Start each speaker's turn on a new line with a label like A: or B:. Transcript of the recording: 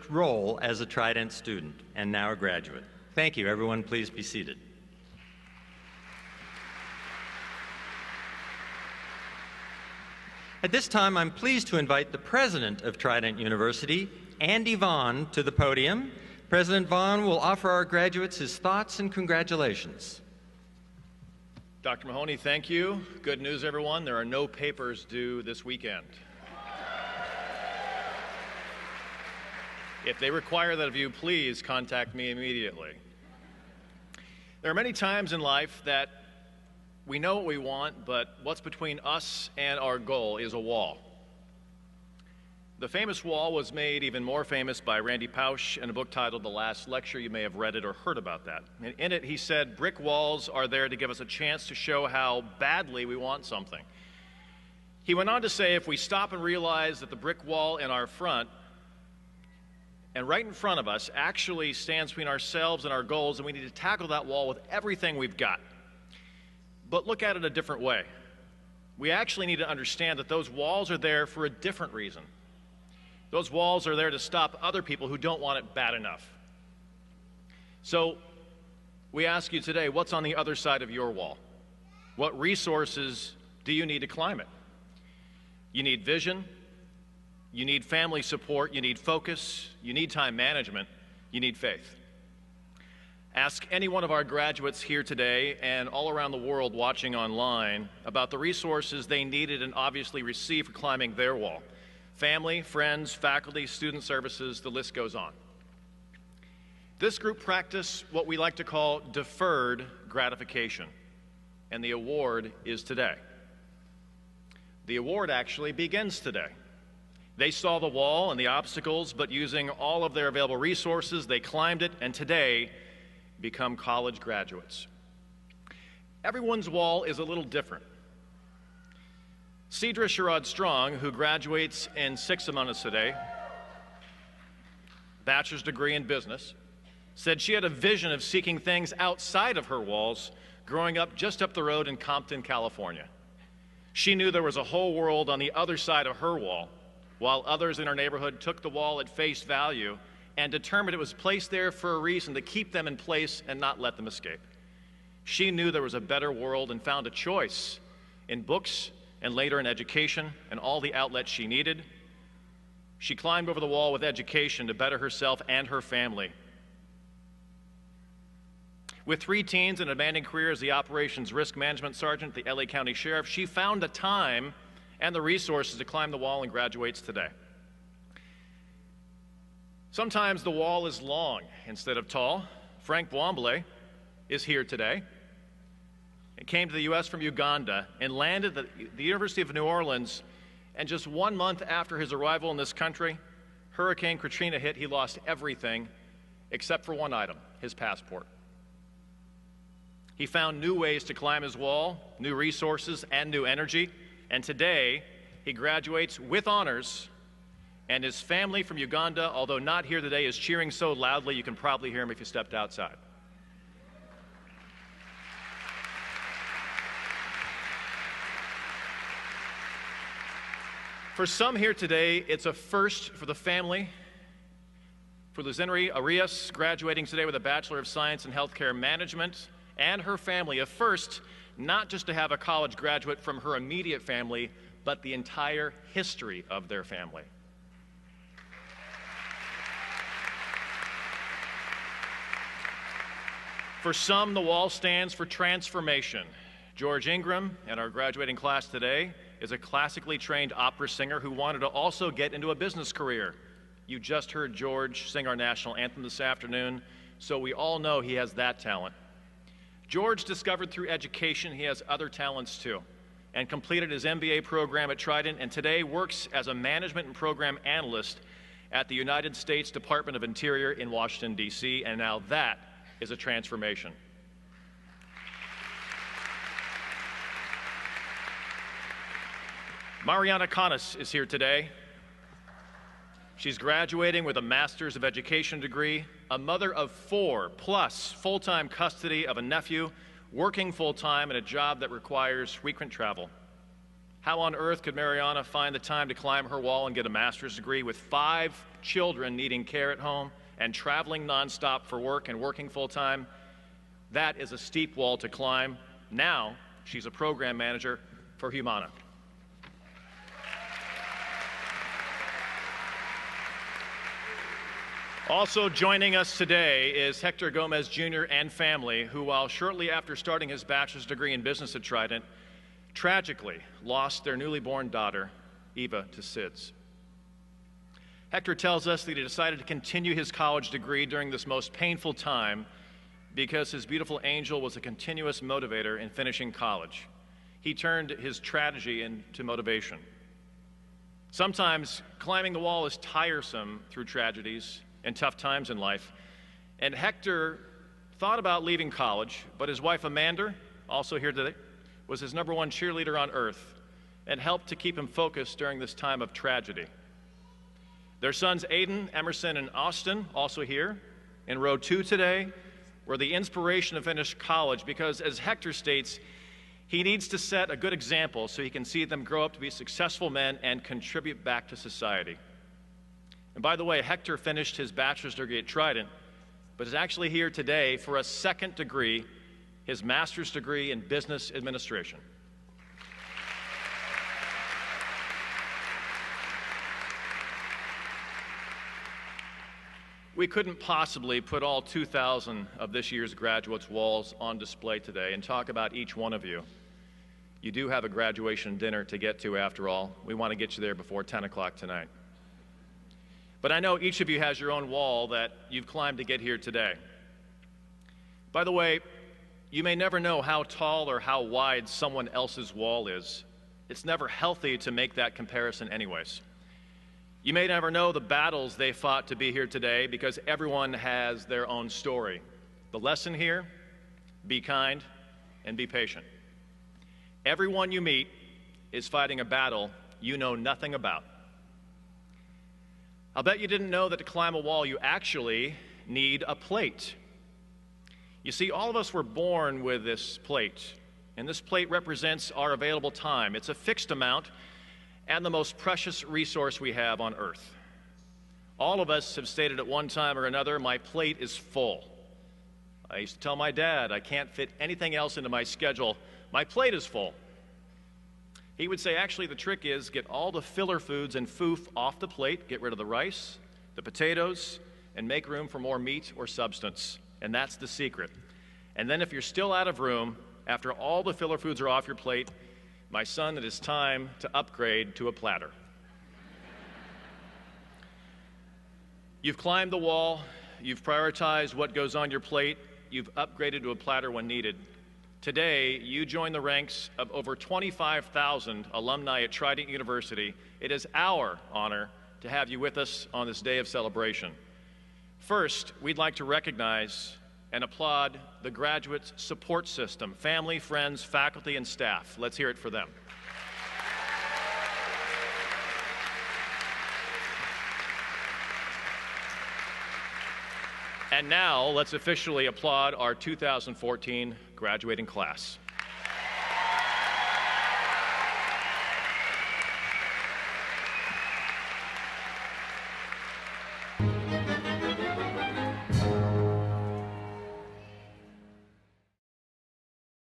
A: role as a Trident student and now a graduate. Thank you. Everyone, please be seated. At this time, I'm pleased to invite the president of Trident University, Andy Vaughn, to the podium. President Vaughn will offer our graduates his thoughts and congratulations.
B: Dr. Mahoney, thank you. Good news, everyone. There are no papers due this weekend. If they require that of you, please contact me immediately. There are many times in life that we know what we want, but what's between us and our goal is a wall. The famous wall was made even more famous by Randy Pausch in a book titled The Last Lecture. You may have read it or heard about that. And in it, he said, brick walls are there to give us a chance to show how badly we want something. He went on to say, if we stop and realize that the brick wall in our front and right in front of us actually stands between ourselves and our goals, and we need to tackle that wall with everything we've got. But look at it a different way. We actually need to understand that those walls are there for a different reason. Those walls are there to stop other people who don't want it bad enough. So we ask you today, what's on the other side of your wall? What resources do you need to climb it? You need vision, you need family support, you need focus, you need time management, you need faith. Ask any one of our graduates here today and all around the world watching online about the resources they needed and obviously received for climbing their wall. Family, friends, faculty, student services, the list goes on. This group practiced what we like to call deferred gratification, and the award is today. The award actually begins today. They saw the wall and the obstacles, but using all of their available resources, they climbed it, and today become college graduates. Everyone's wall is a little different. Cedra Sherrod-Strong, who graduates in 6 months today, bachelor's degree in business, said she had a vision of seeking things outside of her walls growing up just up the road in Compton, California. She knew there was a whole world on the other side of her wall, while others in her neighborhood took the wall at face value and determined it was placed there for a reason, to keep them in place and not let them escape. She knew there was a better world and found a choice in books and later in education and all the outlets she needed. She climbed over the wall with education to better herself and her family. With 3 teens and a demanding career as the Operations Risk Management Sergeant at the LA County Sheriff, she found the time and the resources to climb the wall and graduates today. Sometimes the wall is long instead of tall. Frank Bwambale is here today. He came to the U.S. from Uganda and landed at the University of New Orleans, and just 1 month after his arrival in this country, Hurricane Katrina hit. He lost everything except for one item, his passport. He found new ways to climb his wall, new resources, and new energy, and today he graduates with honors, and his family from Uganda, although not here today, is cheering so loudly you can probably hear him if you stepped outside. For some here today, it's a first for the family. For Luzinri Arris, graduating today with a Bachelor of Science in Healthcare Management, and her family, a first not just to have a college graduate from her immediate family, but the entire history of their family. For some, the wall stands for transformation. George Ingram, in our graduating class today, is a classically trained opera singer who wanted to also get into a business career. You just heard George sing our national anthem this afternoon, so we all know he has that talent. George discovered through education he has other talents too, and completed his MBA program at Trident, and today works as a management and program analyst at the United States Department of Interior in Washington, D.C., and now that is a transformation. Mariana is here today. She's graduating with a Master's of Education degree, a mother of 4, plus full-time custody of a nephew, working full-time in a job that requires frequent travel. How on earth could Mariana find the time to climb her wall and get a master's degree with 5 children needing care at home, and traveling nonstop for work and working full-time. That is a steep wall to climb. Now, she's a program manager for Humana. Also joining us today is Hector Gomez Jr. and family, who, while shortly after starting his bachelor's degree in business at Trident, tragically lost their newly born daughter, Eva, to SIDS. Hector tells us that he decided to continue his college degree during this most painful time because his beautiful angel was a continuous motivator in finishing college. He turned his tragedy into motivation. Sometimes climbing the wall is tiresome through tragedies and tough times in life, and Hector thought about leaving college, but his wife Amanda, also here today, was his #1 cheerleader on earth and helped to keep him focused during this time of tragedy. Their sons Aiden, Emerson, and Austin, also here in row 2 today, were the inspiration to finish college because, as Hector states, he needs to set a good example so he can see them grow up to be successful men and contribute back to society. And by the way, Hector finished his bachelor's degree at Trident, but is actually here today for a second degree, his master's degree in business administration. We couldn't possibly put all 2,000 of this year's graduates' walls on display today and talk about each one of you. You do have a graduation dinner to get to after all. We want to get you there before 10 o'clock tonight. But I know each of you has your own wall that you've climbed to get here today. By the way, you may never know how tall or how wide someone else's wall is. It's never healthy to make that comparison anyways. You may never know the battles they fought to be here today because everyone has their own story. The lesson here, be kind and be patient. Everyone you meet is fighting a battle you know nothing about. I'll bet you didn't know that to climb a wall you actually need a plate. You see, all of us were born with this plate, and this plate represents our available time. It's a fixed amount and the most precious resource we have on earth. All of us have stated at one time or another, my plate is full. I used to tell my dad, I can't fit anything else into my schedule. My plate is full. He would say, actually, the trick is get all the filler foods and foof off the plate, get rid of the rice, the potatoes, and make room for more meat or substance. And that's the secret. And then if you're still out of room, after all the filler foods are off your plate, my son, it is time to upgrade to a platter. You've climbed the wall, you've prioritized what goes on your plate, you've upgraded to a platter when needed. Today, you join the ranks of over 25,000 alumni at Trident University. It is our honor to have you with us on this day of celebration. First, we'd like to recognize and applaud the graduates' support system, family, friends, faculty, and staff. Let's hear it for them. And now, let's officially applaud our 2014 graduating class.